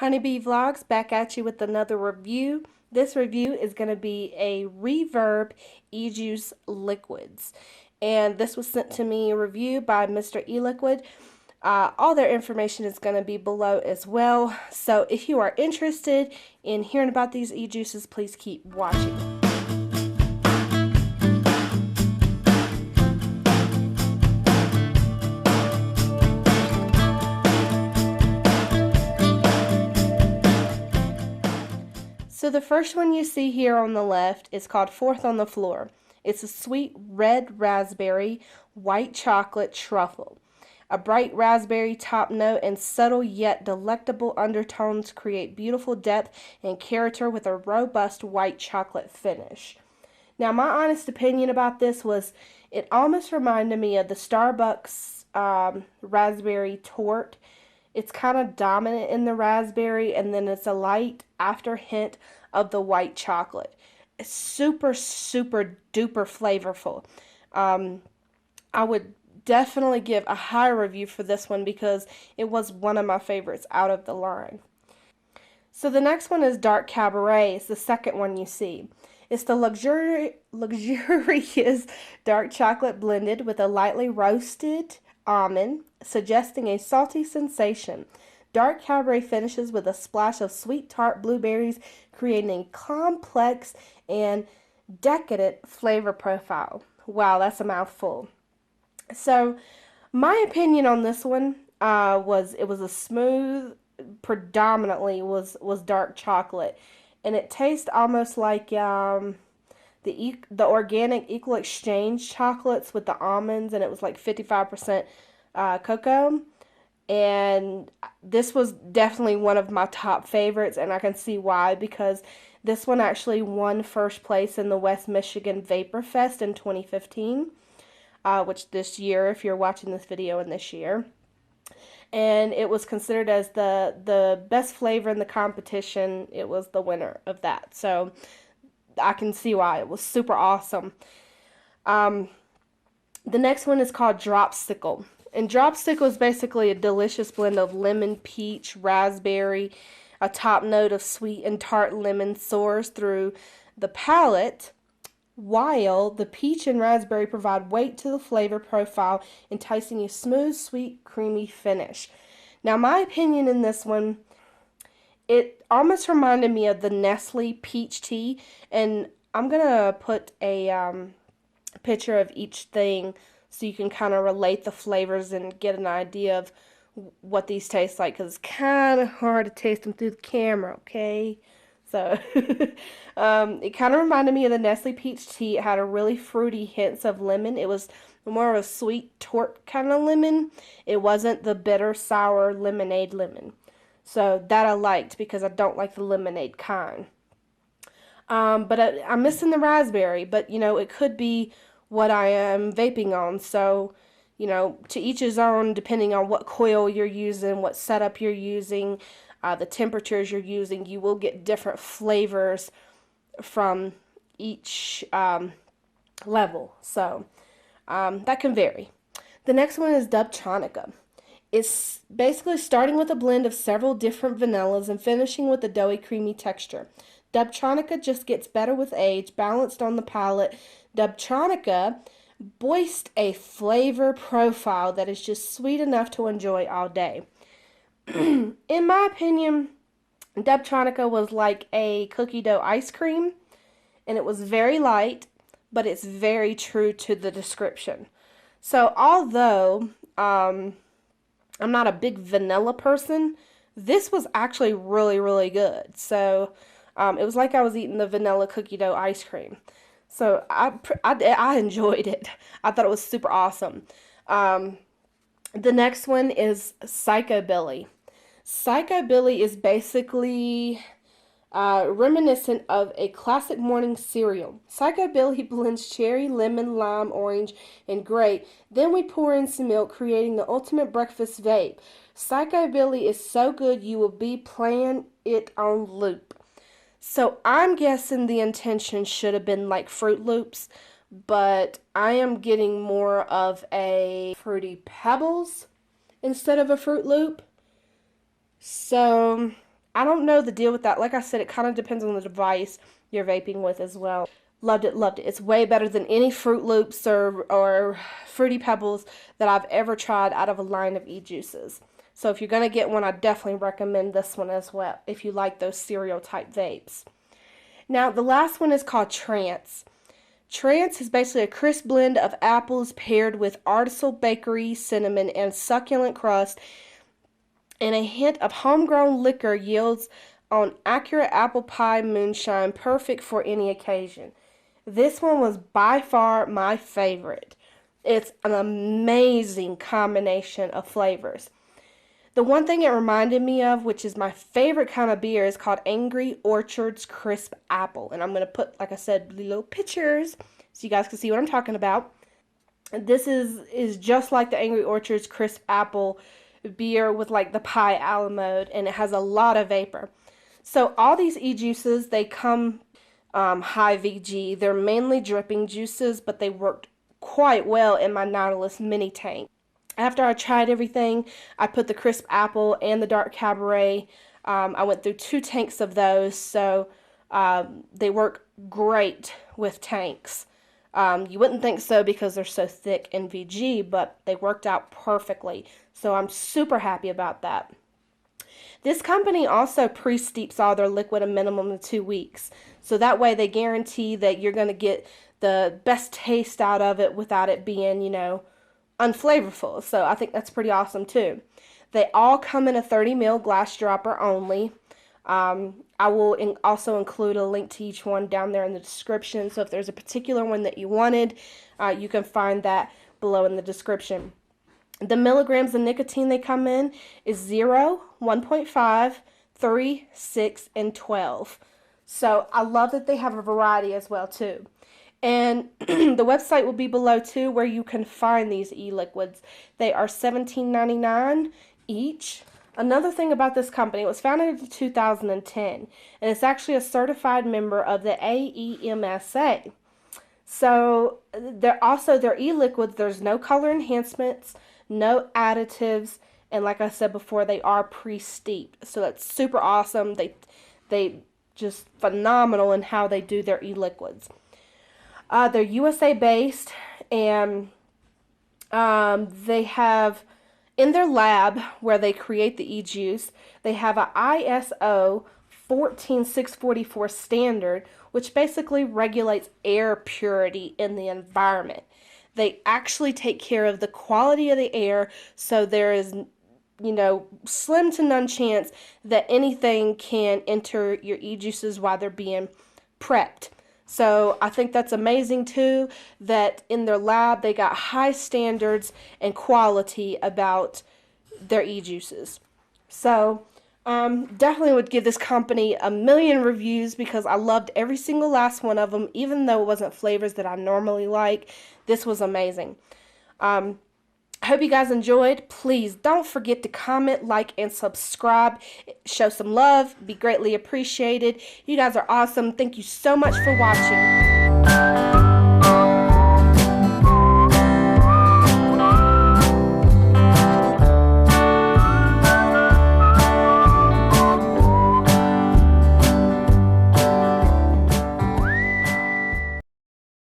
Honeybee Vlogs back at you with another review. This review is going to be a Reverb e-juice liquids. And this was sent to me a review by Mr. Eliquid. All their information is going to be below as well. So if you are interested in hearing about these e-juices, please keep watching. So the first one you see here on the left is called Fourth on the Floor. It's a sweet red raspberry, white chocolate truffle. A bright raspberry top note and subtle yet delectable undertones create beautiful depth and character with a robust white chocolate finish. Now, my honest opinion about this was it almost reminded me of the Starbucks raspberry tort. It's kind of dominant in the raspberry, and then it's a light after hint of the white chocolate. It's super, super duper flavorful. I would definitely give a high review for this one because it was one of my favorites out of the line. So the next one is Dark Cabaret. It's the second one you see. It's the luxurious dark chocolate blended with a lightly roasted almond, suggesting a salty sensation. Dark Cabaret finishes with a splash of sweet tart blueberries, creating a complex and decadent flavor profile. Wow, that's a mouthful. So, my opinion on this one was it was a smooth, predominantly was dark chocolate, and it tastes almost like the organic equal exchange chocolates with the almonds, and it was like 55% cocoa. And this was definitely one of my top favorites, and I can see why, because this one actually won first place in the West Michigan Vapor Fest in 2015, which this year, if you're watching this video in this year. And it was considered as the best flavor in the competition. It was the winner of that. So I can see why. It was super awesome. The next one is called Dropsical. And Dropsical is basically a delicious blend of lemon, peach, raspberry. A top note of sweet and tart lemon soars through the palate, while the peach and raspberry provide weight to the flavor profile, enticing a smooth, sweet, creamy finish. Now, my opinion in this one, it almost reminded me of the Nestle peach tea, and I'm going to put a picture of each thing so you can kind of relate the flavors and get an idea of what these taste like, because it's kind of hard to taste them through the camera, okay? So, it kind of reminded me of the Nestle peach tea. It had a really fruity hints of lemon. It was more of a sweet tart kind of lemon. It wasn't the bitter, sour lemonade lemon. So, that I liked because I don't like the lemonade kind. But I'm missing the raspberry, but, you know, it could be what I am vaping on. So, you know, to each his own, depending on what coil you're using, what setup you're using, the temperatures you're using, you will get different flavors from each level. So, that can vary. The next one is Deb Tronica. It's basically starting with a blend of several different vanillas and finishing with a doughy, creamy texture. Deb Tronica just gets better with age, balanced on the palate. Deb Tronica boasts a flavor profile that is just sweet enough to enjoy all day. In my opinion, Deb Tronica was like a cookie dough ice cream, and it was very light, but it's very true to the description. So although I'm not a big vanilla person, this was actually really, really good. So it was like I was eating the vanilla cookie dough ice cream. So I enjoyed it. I thought it was super awesome. The next one is Psychobilly. Psychobilly is basically reminiscent of a classic morning cereal. Psychobilly blends cherry, lemon, lime, orange, and grape. Then we pour in some milk, creating the ultimate breakfast vape. Psychobilly is so good you will be playing it on loop. So I'm guessing the intention should have been like Fruit Loops, but I am getting more of a Fruity Pebbles instead of a Fruit Loop. So I don't know the deal with that. Like I said, it kind of depends on the device you're vaping with as well. Loved it, loved it. It's way better than any Fruit Loops or Fruity Pebbles that I've ever tried out of a line of e-juices. So if you're going to get one, I definitely recommend this one as well, if you like those cereal type vapes. Now, the last one is called Trance. Trance is basically a crisp blend of apples paired with artisanal bakery, cinnamon, and succulent crust, and a hint of homegrown liquor yields on accurate apple pie moonshine, perfect for any occasion. This one was by far my favorite. It's an amazing combination of flavors. The one thing it reminded me of, which is my favorite kind of beer, is called Angry Orchard's Crisp Apple. And I'm going to put, like I said, little pictures so you guys can see what I'm talking about. This is just like the Angry Orchard's Crisp Apple beer with like the pie a la mode, and it has a lot of vapor. So all these e-juices, they come high VG. They're mainly dripping juices, but they worked quite well in my Nautilus mini tank. After I tried everything, I put the crisp apple and the dark Cabaret. I went through 2 tanks of those, so they work great with tanks. You wouldn't think so because they're so thick in VG, but they worked out perfectly. So I'm super happy about that. This company also pre-steeps all their liquid a minimum of 2 weeks. So that way they guarantee that you're going to get the best taste out of it without it being, unflavorful. So I think that's pretty awesome too. They all come in a 30 ml glass dropper only. I will also include a link to each one down there in the description. So if there's a particular one that you wanted, you can find that below in the description. The milligrams of nicotine they come in is 0, 1.5, 3, 6, and 12. So I love that they have a variety as well too. And the website will be below too, where you can find these e-liquids. They are $17.99 each. Another thing about this company, it was founded in 2010, and it's actually a certified member of the AEMSA. So their e-liquids, there's no color enhancements, no additives, and like I said before, they are pre-steeped. So that's super awesome. They just phenomenal in how they do their e-liquids. They're USA based, and they have, in their lab where they create the e-juice, they have a ISO 14644 standard, which basically regulates air purity in the environment. They actually take care of the quality of the air, so there is, slim to none chance that anything can enter your e-juices while they're being prepped. So I think that's amazing too, that in their lab they got high standards and quality about their e-juices. So definitely would give this company a million reviews because I loved every single last one of them, even though it wasn't flavors that I normally like. This was amazing. I hope you guys enjoyed. Please don't forget to comment, like, and subscribe. Show some love. Be greatly appreciated. You guys are awesome. Thank you so much for watching.